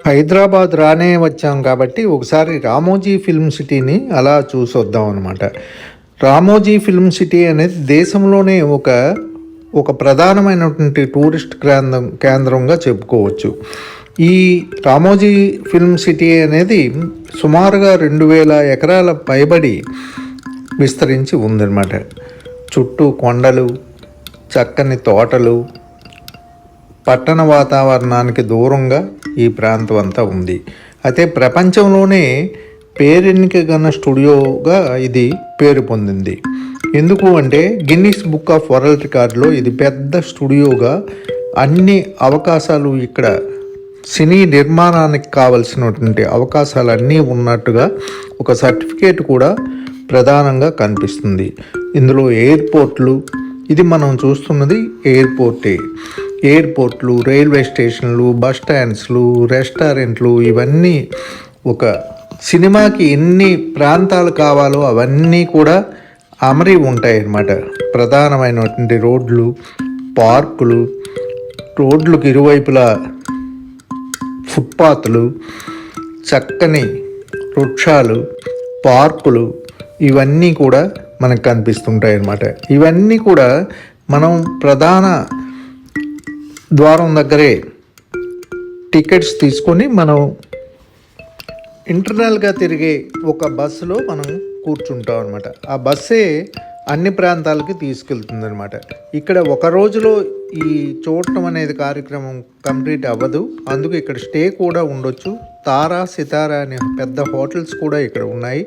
హైదరాబాద్ రానే వచ్చాం కాబట్టి ఒకసారి రామోజీ ఫిల్మ్ సిటీని అలా చూసొద్దాం అనమాట. రామోజీ ఫిల్మ్ సిటీ అనేది దేశంలోనే ఒక ప్రధానమైనటువంటి టూరిస్ట్ కేంద్రంగా చెప్పుకోవచ్చు. ఈ రామోజీ ఫిల్మ్ సిటీ అనేది సుమారుగా 2000 ఎకరాల పైబడి విస్తరించి ఉందన్నమాట. చుట్టూ కొండలు, చక్కని తోటలు, పట్టణ వాతావరణానికి దూరంగా ఈ ప్రాంతం అంతా ఉంది. అయితే ప్రపంచంలోనే పేరెన్నికగల స్టూడియోగా ఇది పేరు పొందింది. ఎందుకు అంటే గిన్నిస్ బుక్ ఆఫ్ వరల్డ్ రికార్డులో ఇది పెద్ద స్టూడియోగా అన్ని అవకాశాలు ఇక్కడ సినీ నిర్మాణానికి కావలసినటువంటి అవకాశాలన్నీ ఉన్నట్టుగా ఒక సర్టిఫికేట్ కూడా ప్రధానంగా కనిపిస్తుంది. ఇందులో ఎయిర్పోర్ట్లు, ఇది మనం చూస్తున్నది ఎయిర్పోర్ట్లు, రైల్వే స్టేషన్లు, బస్ స్టాండ్స్లు, రెస్టారెంట్లు, ఇవన్నీ ఒక సినిమాకి ఎన్ని ప్రాంతాలు కావాలో అవన్నీ కూడా అమరి ఉంటాయన్నమాట. ప్రధానమైనటువంటి రోడ్లు, పార్కులు, రోడ్లకు ఇరువైపులా ఫుట్పాత్లు, చక్కని వృక్షాలు, పార్కులు, ఇవన్నీ కూడా మనకు కనిపిస్తుంటాయి అన్నమాట. ఇవన్నీ కూడా మనం ప్రధాన ద్వారం దగ్గరే టికెట్స్ తీసుకొని మనం ఇంటర్నల్గా తిరిగే ఒక బస్సులో మనం కూర్చుంటాం అనమాట. ఆ బస్సే అన్ని ప్రాంతాలకి తీసుకెళ్తుంది అనమాట. ఇక్కడ ఒక రోజులో ఈ చూడటం అనేది కార్యక్రమం కంప్లీట్ అవ్వదు. అందుకు ఇక్కడ స్టే కూడా ఉండొచ్చు. తారా, సితారా అనే పెద్ద హోటల్స్ కూడా ఇక్కడ ఉన్నాయి.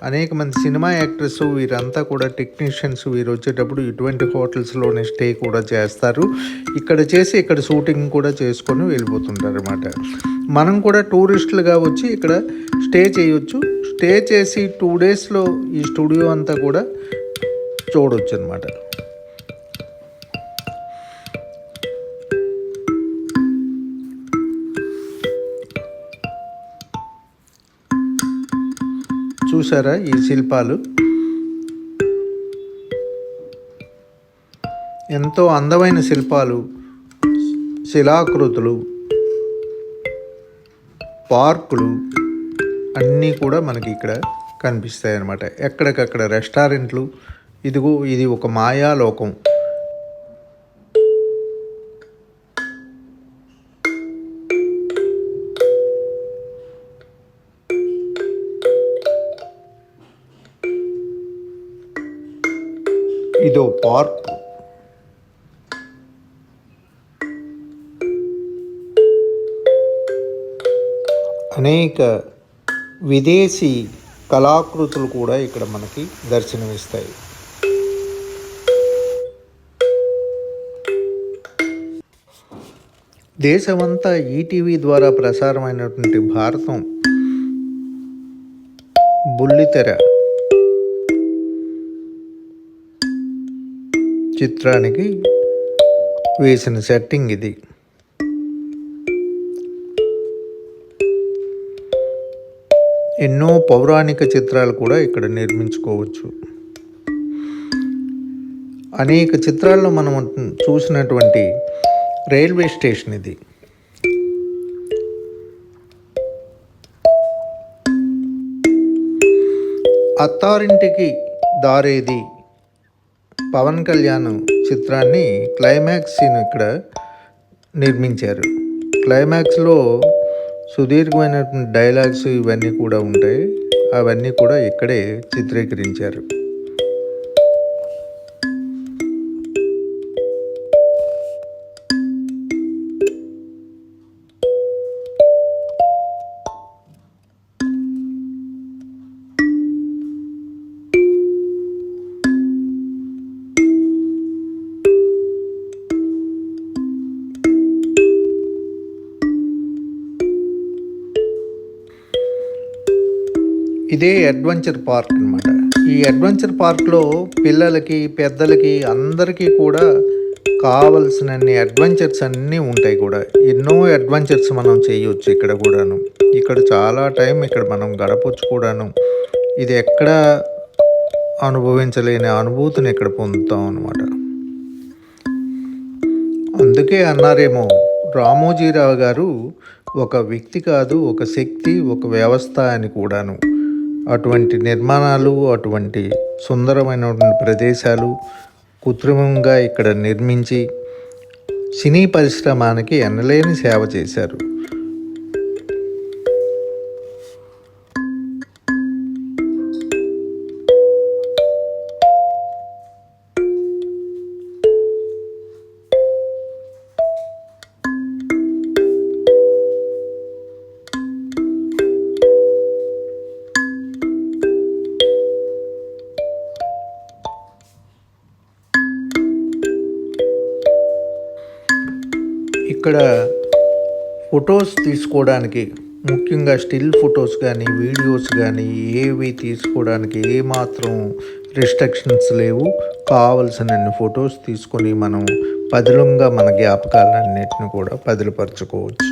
అనేక మంది సినిమా యాక్టర్స్, వీరంతా కూడా టెక్నీషియన్స్, వీరు వచ్చేటప్పుడు ఇటువంటి హోటల్స్లోనే స్టే కూడా చేస్తారు. ఇక్కడ షూటింగ్ కూడా చేసుకొని వెళ్ళిపోతుంటారు అన్నమాట. మనం కూడా టూరిస్టులుగా వచ్చి ఇక్కడ స్టే చేయొచ్చు. స్టే చేసి 2 డేస్లో ఈ స్టూడియో అంతా కూడా చూడవచ్చు అన్నమాట. చూసారా ఈ శిల్పాలు ఎంతో అందమైన శిల్పాలు, శిలాకృతులు, పార్కులు అన్నీ కూడా మనకి ఇక్కడ కనిపిస్తాయి అన్నమాట. ఎక్కడికక్కడ రెస్టారెంట్లు. ఇది ఒక మాయాలోకం. ఇదో పార్క్. అనేక విదేశీ కళాకృతులు కూడా ఇక్కడ మనకి దర్శనమిస్తాయి. దేశమంతా ఈటీవీ ద్వారా ప్రసారమైనటువంటి భారతం బుల్లితెర చిత్రానికి వేసిన సెట్టింగ్ ఇది. ఎన్నో పౌరాణిక చిత్రాలు కూడా ఇక్కడ నిర్మించుకోవచ్చు. అనేక చిత్రాల్లో మనం చూసినటువంటి రైల్వే స్టేషన్ ఇది. అత్తారింటికి దారేది పవన్ కళ్యాణ్ చిత్రాన్ని క్లైమాక్స్ సీన్ ఇక్కడ నిర్మించారు. క్లైమాక్స్లో సుదీర్ఘమైనటువంటి డైలాగ్స్ ఇవన్నీ కూడా ఉంటాయి. అవన్నీ కూడా ఇక్కడే చిత్రీకరించారు. ఇదే అడ్వెంచర్ పార్క్ అన్నమాట. ఈ అడ్వెంచర్ పార్క్లో పిల్లలకి, పెద్దలకి, అందరికీ కూడా కావలసినన్ని అడ్వెంచర్స్ అన్నీ ఉంటాయి కూడా. ఎన్నో అడ్వెంచర్స్ మనం చేయవచ్చు ఇక్కడ కూడాను. ఇక్కడ చాలా టైం ఇక్కడ మనం గడపచ్చు కూడాను. ఇది ఎక్కడ అనుభవించలేని అనుభూతిని ఇక్కడ పొందుతాం అన్నమాట. అందుకే అన్నారేమో రామోజీరావు గారు ఒక వ్యక్తి కాదు, ఒక శక్తి, ఒక వ్యవస్థ అని కూడాను. అటువంటి నిర్మాణాలు, అటువంటి సుందరమైనటువంటి ప్రదేశాలు కృత్రిమంగా ఇక్కడ నిర్మించి సినీ పరిశ్రమానికి ఎనలేని సేవ చేశారు. ఇక్కడ ఫొటోస్ తీసుకోవడానికి, ముఖ్యంగా స్టిల్ ఫొటోస్ కానీ, వీడియోస్ కానీ ఏవి తీసుకోవడానికి ఏమాత్రం రిస్ట్రిక్షన్స్ లేవు. కావలసినన్ని ఫొటోస్ తీసుకొని మనం పదిలంగా మన జ్ఞాపకాలన్నిటిని కూడా పదిలపరచుకోవచ్చు.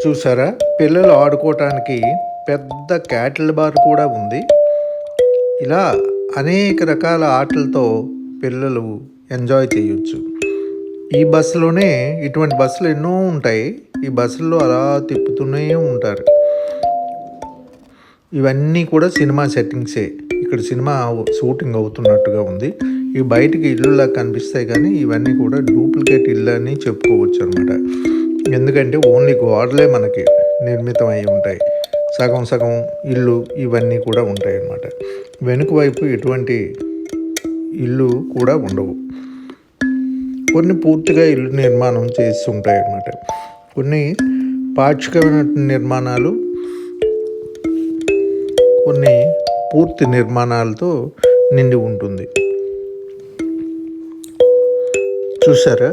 చూసారా, పిల్లలు ఆడుకోవటానికి పెద్ద క్యాటిల్ బార్ కూడా ఉంది. ఇలా అనేక రకాల ఆటలతో పిల్లలు ఎంజాయ్ చేయొచ్చు. ఈ బస్సులోనే ఇటువంటి బస్సులు ఎన్నో ఉంటాయి. ఈ బస్సుల్లో అలా తిప్పుతూనే ఉంటారు. ఇవన్నీ కూడా సినిమా సెట్టింగ్సే. ఇక్కడ సినిమా షూటింగ్ అవుతున్నట్టుగా ఉంది. ఇవి బయటికి ఇల్లులా కనిపిస్తాయి, కానీ ఇవన్నీ కూడా డూప్లికేట్ ఇల్లు అని చెప్పుకోవచ్చు అనమాట. ఎందుకంటే ఓన్లీ గోడలే మనకి నిర్మితమై ఉంటాయి. సగం సగం ఇల్లు ఇవన్నీ కూడా ఉంటాయి అన్నమాట. వెనుక వైపు ఎటువంటి ఇల్లు కూడా ఉండవు. కొన్ని పూర్తిగా ఇల్లు నిర్మాణం చేసి ఉంటాయి అన్నమాట. కొన్ని పాక్షికమైన నిర్మాణాలు, కొన్ని పూర్తి నిర్మాణాలతో నిండి ఉంటుంది. చూసారా,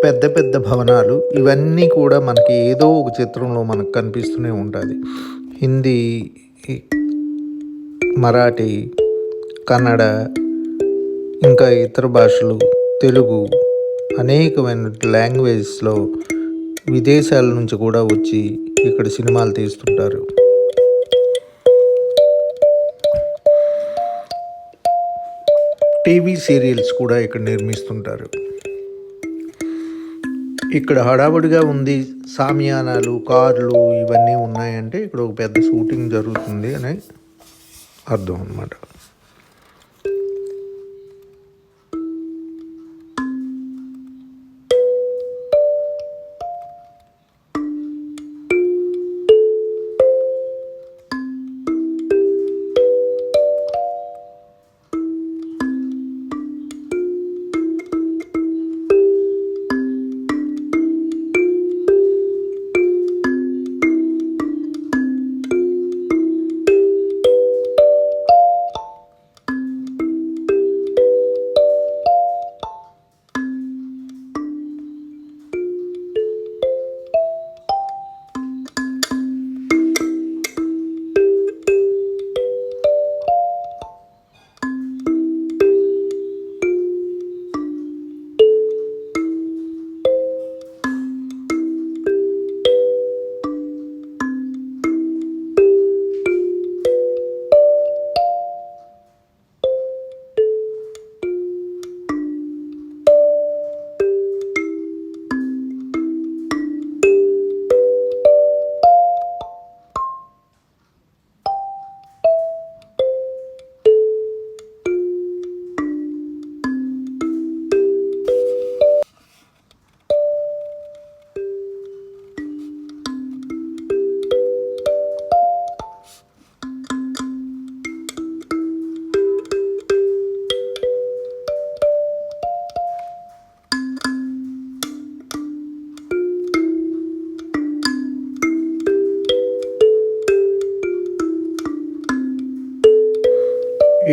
పెద్ద పెద్ద భవనాలు ఇవన్నీ కూడా మనకి ఏదో ఒక చిత్రంలో మనకు కనిపిస్తూనే ఉంటుంది. హిందీ, మరాఠీ, కన్నడ, ఇంకా ఇతర భాషలు, తెలుగు, అనేకమైన లాంగ్వేజెస్లో విదేశాల నుంచి కూడా వచ్చి ఇక్కడ సినిమాలు తీస్తుంటారు. టీవీ సీరియల్స్ కూడా ఇక్కడ నిర్మిస్తుంటారు. ఇక్కడ హడావుడిగా ఉంది, సామియానాలు, కార్లు ఇవన్నీ ఉన్నాయంటే ఇక్కడ ఒక పెద్ద షూటింగ్ జరుగుతుంది అని అర్థం అన్నమాట.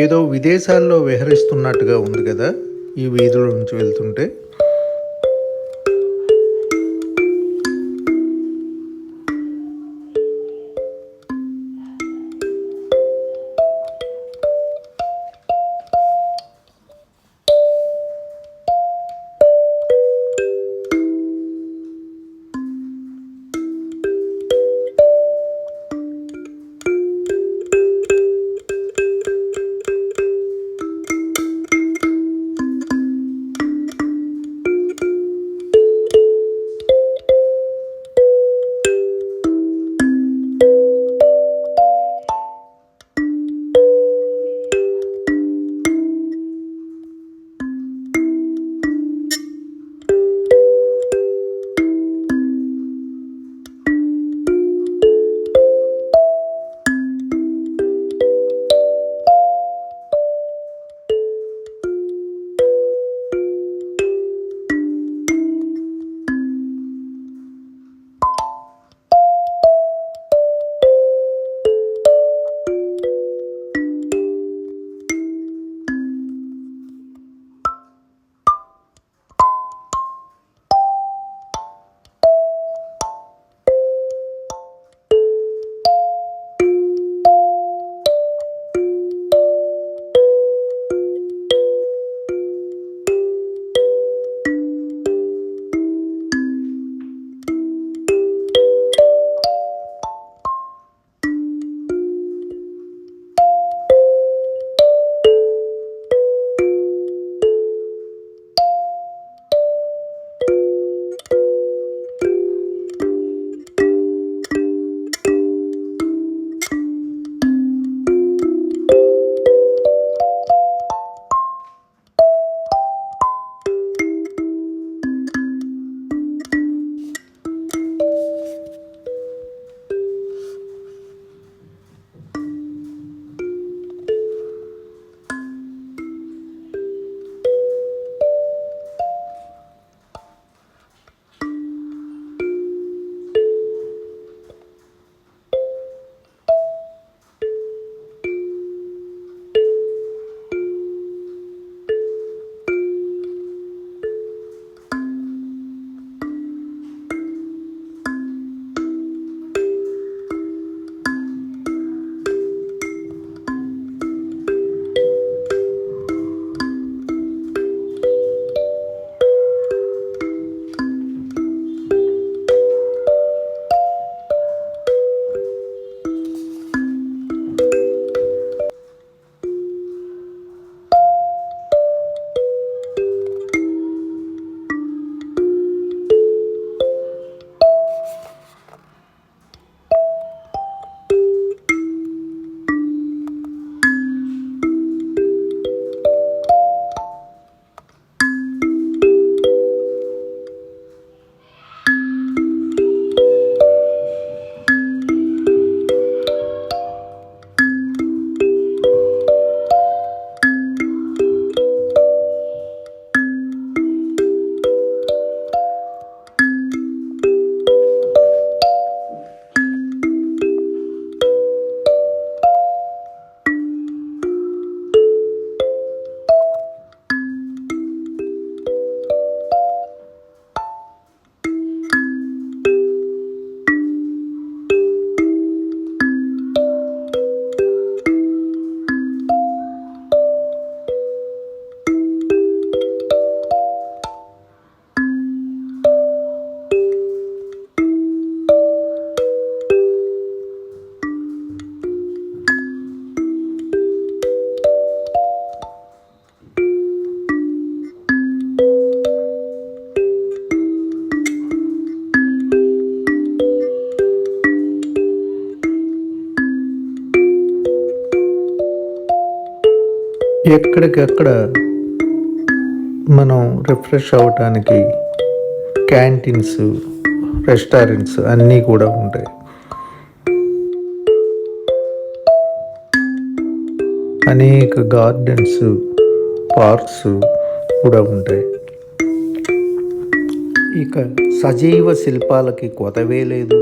ఏదో విదేశాల్లో విహరిస్తున్నట్టుగా ఉంది కదా ఈ వీధుల నుంచి వెళ్తుంటే. ఎక్కడికక్కడ మనం రిఫ్రెష్ అవ్వటానికి క్యాంటీన్స్, రెస్టారెంట్స్ అన్నీ కూడా ఉంటాయి. అనేక గార్డెన్స్, పార్క్స్ కూడా ఉంటాయి. ఇక సజీవ శిల్పాలకి కొదవే లేదు.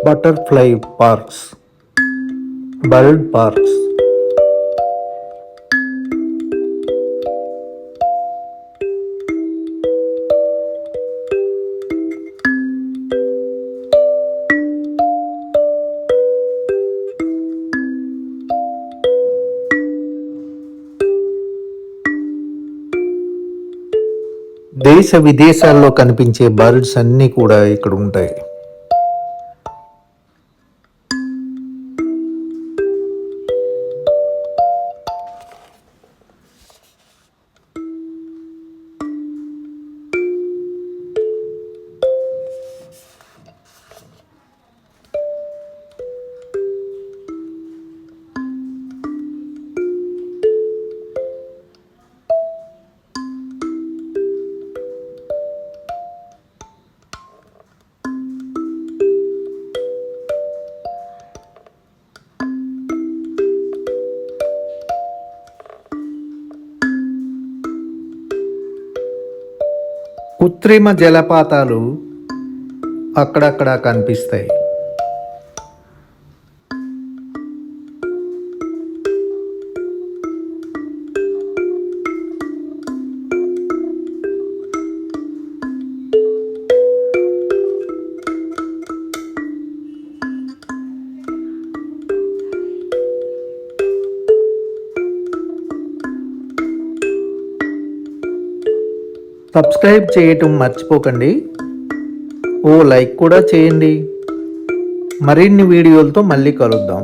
Butterfly parks, bird parks. దేశ విదేశాల్లో కనిపించే బర్డ్స్ అన్నీ కూడా ఇక్కడ ఉంటాయి. కృత్రిమ జలపాతాలు అక్కడక్కడ కనిపిస్తాయి. సబ్స్క్రైబ్ చేయటం మర్చిపోకండి. ఓ లైక్ కూడా చేయండి. మరిన్ని వీడియోలతో మళ్ళీ కలుద్దాం.